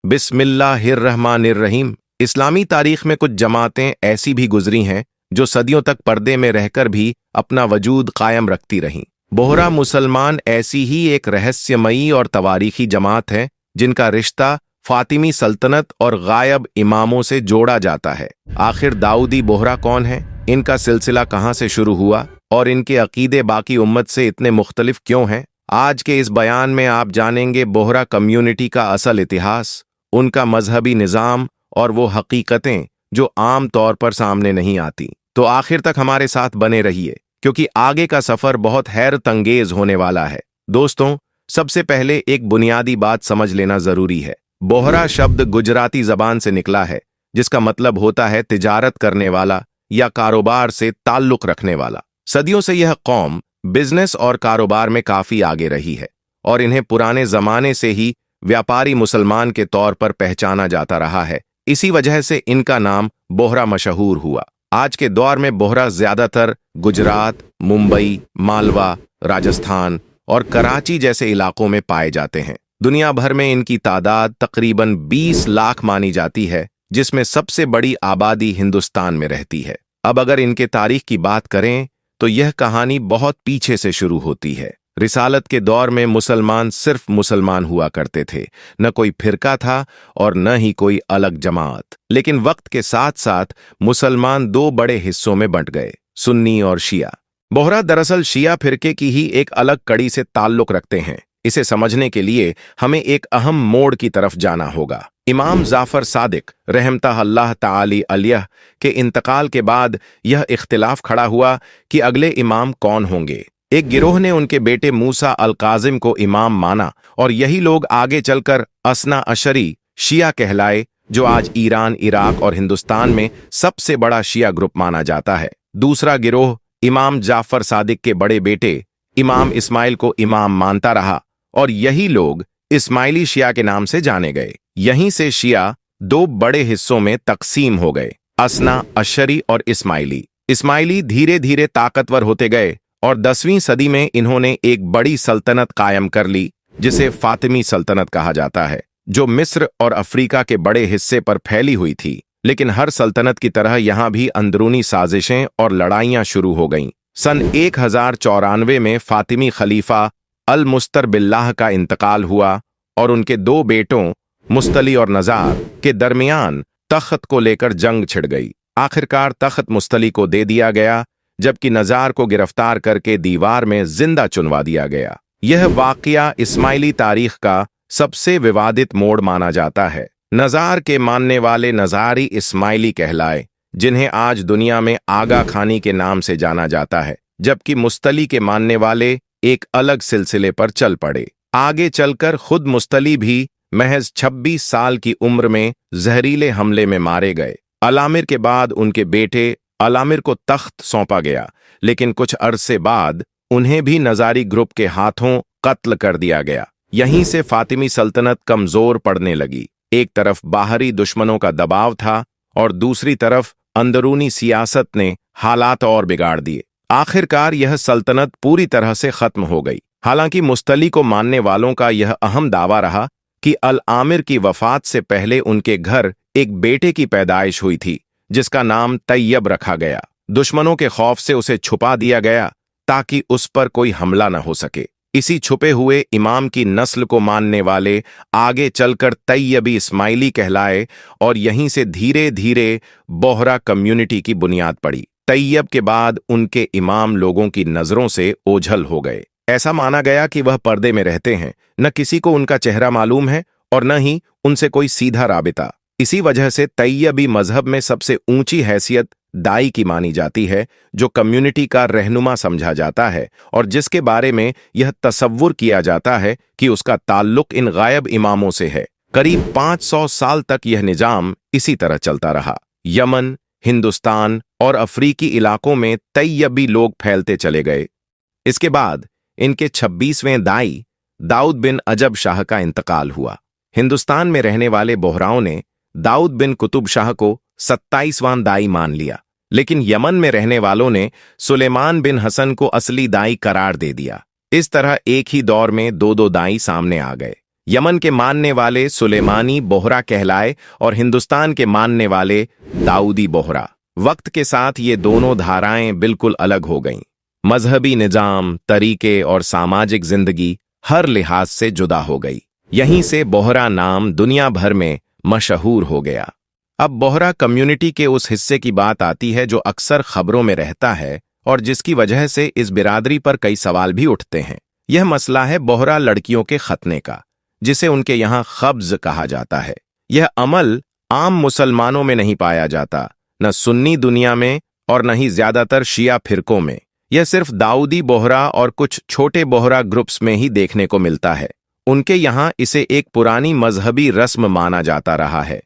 बिस्मिल्लाहिर्रहमानिर्रहीम। इस्लामी तारीख में कुछ जमातें ऐसी भी गुजरी हैं जो सदियों तक पर्दे में रहकर भी अपना वजूद कायम रखती रहीं। बोहरा मुसलमान ऐसी ही एक रहस्यमयी और तवारीखी जमात है जिनका रिश्ता फातिमी सल्तनत और गायब इमामों से जोड़ा जाता है। आखिर दाऊदी बोहरा कौन है, इनका सिलसिला कहाँ से शुरू हुआ और इनके अकीदे बाकी उम्मत से इतने मुख्तलिफ क्यों हैं? आज के इस बयान में आप जानेंगे बोहरा कम्युनिटी का असल इतिहास, उनका मजहबी निज़ाम और वो हकीकतें जो आम तौर पर सामने नहीं आती। तो आखिर तक हमारे साथ बने रहिए क्योंकि आगे का सफर बहुत हैरत अंगेज होने वाला है। दोस्तों, सबसे पहले एक बुनियादी बात समझ लेना जरूरी है। बोहरा शब्द गुजराती जबान से निकला है जिसका मतलब होता है तिजारत करने वाला या कारोबार से ताल्लुक रखने वाला। सदियों से यह कौम बिजनेस और कारोबार में काफी आगे रही है और इन्हें पुराने जमाने से ही व्यापारी मुसलमान के तौर पर पहचाना जाता रहा है। इसी वजह से इनका नाम बोहरा मशहूर हुआ। आज के दौर में बोहरा ज्यादातर गुजरात, मुंबई, मालवा, राजस्थान और कराची जैसे इलाकों में पाए जाते हैं। दुनिया भर में इनकी तादाद तकरीबन 20 लाख मानी जाती है, जिसमें सबसे बड़ी आबादी हिंदुस्तान में रहती है। अब अगर इनके तारीख की बात करें तो यह कहानी बहुत पीछे से शुरू होती है। रिसालत के दौर में मुसलमान सिर्फ मुसलमान हुआ करते थे, न कोई फिरका था और न ही कोई अलग जमात। लेकिन वक्त के साथ साथ मुसलमान दो बड़े हिस्सों में बंट गए, सुन्नी और शिया। बोहरा दरअसल शिया फिरके की ही एक अलग कड़ी से ताल्लुक रखते हैं। इसे समझने के लिए हमें एक अहम मोड़ की तरफ जाना होगा। इमाम जाफर सादिक रहमतुल्लाह अल्लाह ताली अलैह के इंतकाल के बाद यह इख्तिलाफ खड़ा हुआ कि अगले इमाम कौन होंगे। एक गिरोह ने उनके बेटे मूसा अल काजिम को इमाम माना और यही लोग आगे चलकर असना अशरी शिया कहलाए, जो आज ईरान, इराक और हिंदुस्तान में सबसे बड़ा शिया ग्रुप माना जाता है। दूसरा गिरोह इमाम जाफर सादिक के बड़े बेटे इमाम इस्माइल को इमाम मानता रहा और यही लोग इस्माइली शिया के नाम से जाने गए। यहीं से शिया दो बड़े हिस्सों में तकसीम हो गए, असना अशरी और इस्माइली। इस्माइली धीरे धीरे ताकतवर होते गए और 10वीं सदी में इन्होंने एक बड़ी सल्तनत कायम कर ली जिसे फातिमी सल्तनत कहा जाता है, जो मिस्र और अफ्रीका के बड़े हिस्से पर फैली हुई थी। लेकिन हर सल्तनत की तरह यहाँ भी अंदरूनी साजिशें और लड़ाइयाँ शुरू हो गईं। सन 1094 में फातिमी खलीफा अल मुस्तर बिल्लाह का इंतकाल हुआ और उनके दो बेटों मुस्तली और नजार के दरमियान तख्त को लेकर जंग छिड़ गई। आखिरकार तख्त मुस्तली को दे दिया गया, जबकि नजार को गिरफ्तार करके दीवार में जिंदा चुनवा दिया गया। यह वाकया इस्माइली तारीख का सबसे विवादित मोड़ माना जाता है। नजार के मानने वाले नजारी इस्माइली कहलाए, जिन्हें आज दुनिया में आगा खानी के नाम से जाना जाता है, जबकि मुस्तली के मानने वाले एक अलग सिलसिले पर चल पड़े। आगे चलकर खुद मुस्तली भी महज 26 साल की उम्र में जहरीले हमले में मारे गए। अलामिर के बाद उनके बेटे अलामिर को तख्त सौंपा गया, लेकिन कुछ अरसे बाद उन्हें भी नजारी ग्रुप के हाथों कत्ल कर दिया गया। यहीं से फातिमी सल्तनत कमजोर पड़ने लगी। एक तरफ बाहरी दुश्मनों का दबाव था और दूसरी तरफ अंदरूनी सियासत ने हालात और बिगाड़ दिए। आखिरकार यह सल्तनत पूरी तरह से खत्म हो गई। हालांकि मुस्तली को मानने वालों का यह अहम दावा रहा कि अल आमिर की वफात से पहले उनके घर एक बेटे की पैदाइश हुई थी जिसका नाम तैयब रखा गया। दुश्मनों के खौफ से उसे छुपा दिया गया ताकि उस पर कोई हमला न हो सके। इसी छुपे हुए इमाम की नस्ल को मानने वाले आगे चलकर तैयबी इस्माइली कहलाए और यहीं से धीरे धीरे बोहरा कम्युनिटी की बुनियाद पड़ी। तैयब के बाद उनके इमाम लोगों की नजरों से ओझल हो गए। ऐसा माना गया कि वह पर्दे में रहते हैं, न किसी को उनका चेहरा मालूम है और न ही उनसे कोई सीधा राबिता। इसी वजह से तैयबी मजहब में सबसे ऊंची हैसियत दाई की मानी जाती है, जो कम्युनिटी का रहनुमा समझा जाता है और जिसके बारे में यह तसव्वुर किया जाता है कि उसका ताल्लुक इन गायब इमामों से है। करीब 500 साल तक यह निजाम इसी तरह चलता रहा। यमन, हिंदुस्तान और अफ्रीकी इलाकों में तैयबी लोग फैलते चले गए। इसके बाद इनके 26वें दाई दाऊद बिन अजब शाह का इंतकाल हुआ। हिंदुस्तान में रहने वाले बोहराओं ने दाऊद बिन कुतुब शाह को 27वां दाई मान लिया, लेकिन यमन में रहने वालों ने सुलेमान बिन हसन को असली दाई करार दे दिया। इस तरह एक ही दौर में दो दो दाई सामने आ गए। यमन के मानने वाले सुलेमानी बोहरा कहलाए और हिंदुस्तान के मानने वाले दाऊदी बोहरा। वक्त के साथ ये दोनों धाराएं बिल्कुल अलग हो गईं। मजहबी निजाम, तरीके और सामाजिक जिंदगी हर लिहाज से जुदा हो गई। यहीं से बोहरा नाम दुनिया भर में मशहूर हो गया। अब बोहरा कम्युनिटी के उस हिस्से की बात आती है जो अक्सर खबरों में रहता है और जिसकी वजह से इस बिरादरी पर कई सवाल भी उठते हैं। यह मसला है बोहरा लड़कियों के खतने का, जिसे उनके यहाँ खब्ज कहा जाता है। यह अमल आम मुसलमानों में नहीं पाया जाता, न सुन्नी दुनिया में और न ही ज्यादातर शिया फिरकों में। यह सिर्फ दाऊदी बोहरा और कुछ छोटे बोहरा ग्रुप्स में ही देखने को मिलता है। उनके यहाँ इसे एक पुरानी मजहबी रस्म माना जाता रहा है।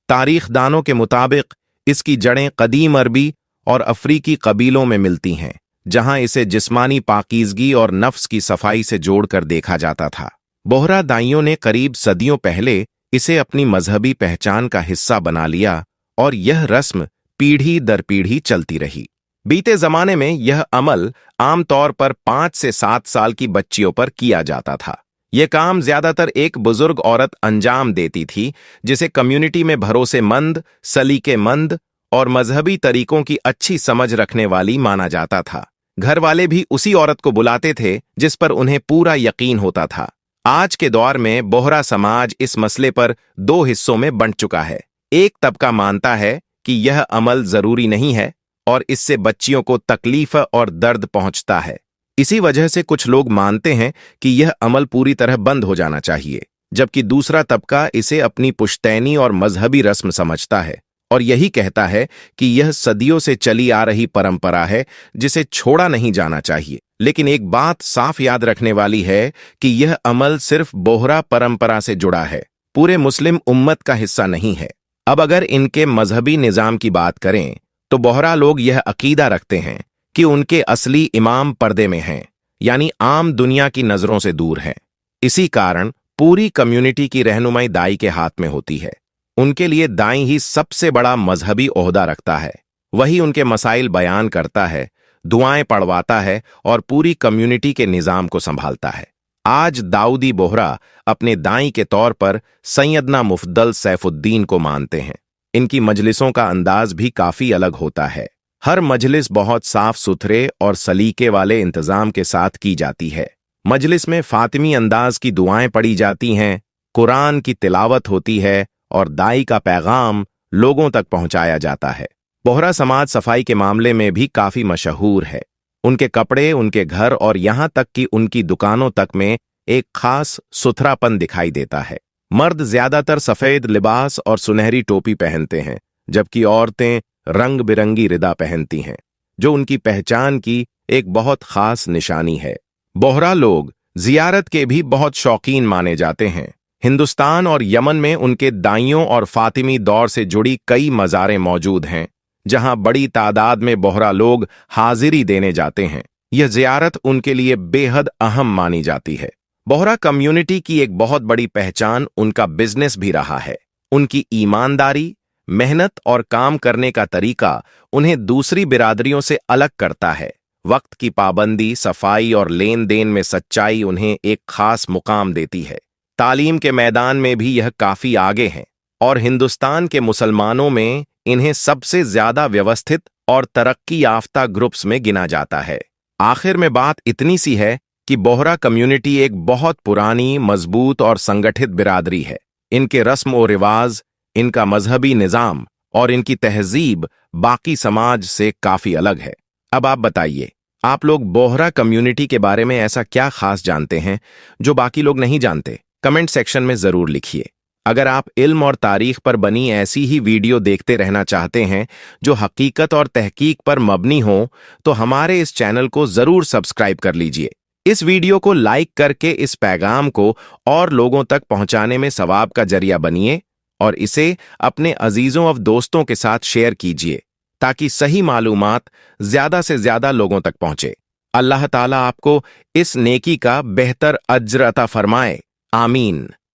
तारीखदानों के मुताबिक इसकी जड़ें कदीम अरबी और अफ्रीकी कबीलों में मिलती हैं, जहां इसे जिस्मानी पाकीज़गी और नफ्स की सफाई से जोड़कर देखा जाता था। बोहरा दाइयों ने करीब सदियों पहले इसे अपनी मजहबी पहचान का हिस्सा बना लिया और यह रस्म पीढ़ी दर पीढ़ी चलती रही। बीते जमाने में यह अमल आमतौर पर 5 से 7 साल की बच्चियों पर किया जाता था। यह काम ज्यादातर एक बुजुर्ग औरत अंजाम देती थी, जिसे कम्युनिटी में भरोसेमंद, सलीकेमंद और मजहबी तरीकों की अच्छी समझ रखने वाली माना जाता था। घर वाले भी उसी औरत को बुलाते थे जिस पर उन्हें पूरा यकीन होता था। आज के दौर में बोहरा समाज इस मसले पर 2 हिस्सों में बंट चुका है। एक तबका मानता है कि यह अमल जरूरी नहीं है और इससे बच्चियों को तकलीफ और दर्द पहुंचता है। इसी वजह से कुछ लोग मानते हैं कि यह अमल पूरी तरह बंद हो जाना चाहिए, जबकि दूसरा तबका इसे अपनी पुश्तैनी और मजहबी रस्म समझता है और यही कहता है कि यह सदियों से चली आ रही परंपरा है जिसे छोड़ा नहीं जाना चाहिए। लेकिन एक बात साफ याद रखने वाली है कि यह अमल सिर्फ बोहरा परंपरा से जुड़ा है, पूरे मुस्लिम उम्मत का हिस्सा नहीं है। अब अगर इनके मजहबी निजाम की बात करें तो बोहरा लोग यह अकीदा रखते हैं कि उनके असली इमाम पर्दे में हैं, यानी आम दुनिया की नजरों से दूर हैं। इसी कारण पूरी कम्युनिटी की रहनुमाई दाई के हाथ में होती है। उनके लिए दाई ही सबसे बड़ा मजहबी ओहदा रखता है। वही उनके मसाइल बयान करता है, दुआएं पढ़वाता है और पूरी कम्युनिटी के निजाम को संभालता है। आज दाऊदी बोहरा अपने दाई के तौर पर सैयदना मुफद्दल सैफुद्दीन को मानते हैं। इनकी मजलिसों का अंदाज भी काफी अलग होता है। हर मजलिस बहुत साफ सुथरे और सलीके वाले इंतजाम के साथ की जाती है। मजलिस में फातिमी अंदाज की दुआएं पढ़ी जाती हैं, कुरान की तिलावत होती है और दाई का पैगाम लोगों तक पहुंचाया जाता है। बोहरा समाज सफाई के मामले में भी काफी मशहूर है। उनके कपड़े, उनके घर और यहां तक कि उनकी दुकानों तक में एक खास सुथरापन दिखाई देता है। मर्द ज्यादातर सफेद लिबास और सुनहरी टोपी पहनते हैं, जबकि औरतें रंग बिरंगी रिदा पहनती हैं, जो उनकी पहचान की एक बहुत खास निशानी है। बोहरा लोग जियारत के भी बहुत शौकीन माने जाते हैं। हिंदुस्तान और यमन में उनके दाइयों और फातिमी दौर से जुड़ी कई मज़ारें मौजूद हैं, जहां बड़ी तादाद में बोहरा लोग हाजिरी देने जाते हैं। यह जियारत उनके लिए बेहद अहम मानी जाती है। बोहरा कम्युनिटी की एक बहुत बड़ी पहचान उनका बिजनेस भी रहा है। उनकी ईमानदारी, मेहनत और काम करने का तरीका उन्हें दूसरी बिरादरियों से अलग करता है। वक्त की पाबंदी, सफाई और लेन देन में सच्चाई उन्हें एक खास मुकाम देती है। तालीम के मैदान में भी यह काफी आगे हैं और हिंदुस्तान के मुसलमानों में इन्हें सबसे ज्यादा व्यवस्थित और तरक्की याफ्ता ग्रुप्स में गिना जाता है। आखिर में बात इतनी सी है कि बोहरा कम्युनिटी एक बहुत पुरानी, मजबूत और संगठित बिरादरी है। इनके रस्म और रिवाज, इनका मजहबी निजाम और इनकी तहजीब बाकी समाज से काफी अलग है। अब आप बताइए, आप लोग बोहरा कम्युनिटी के बारे में ऐसा क्या खास जानते हैं जो बाकी लोग नहीं जानते? कमेंट सेक्शन में जरूर लिखिए। अगर आप इल्म और तारीख पर बनी ऐसी ही वीडियो देखते रहना चाहते हैं जो हकीकत और तहकीक पर मबनी हो, तो हमारे इस चैनल को जरूर सब्सक्राइब कर लीजिए। इस वीडियो को लाइक करके इस पैगाम को और लोगों तक पहुंचाने में सवाब का जरिया बनिए और इसे अपने अजीजों और दोस्तों के साथ शेयर कीजिए ताकि सही मालूमात ज्यादा से ज्यादा लोगों तक पहुंचे। अल्लाह ताला आपको इस नेकी का बेहतर अज्र अता फरमाए। आमीन।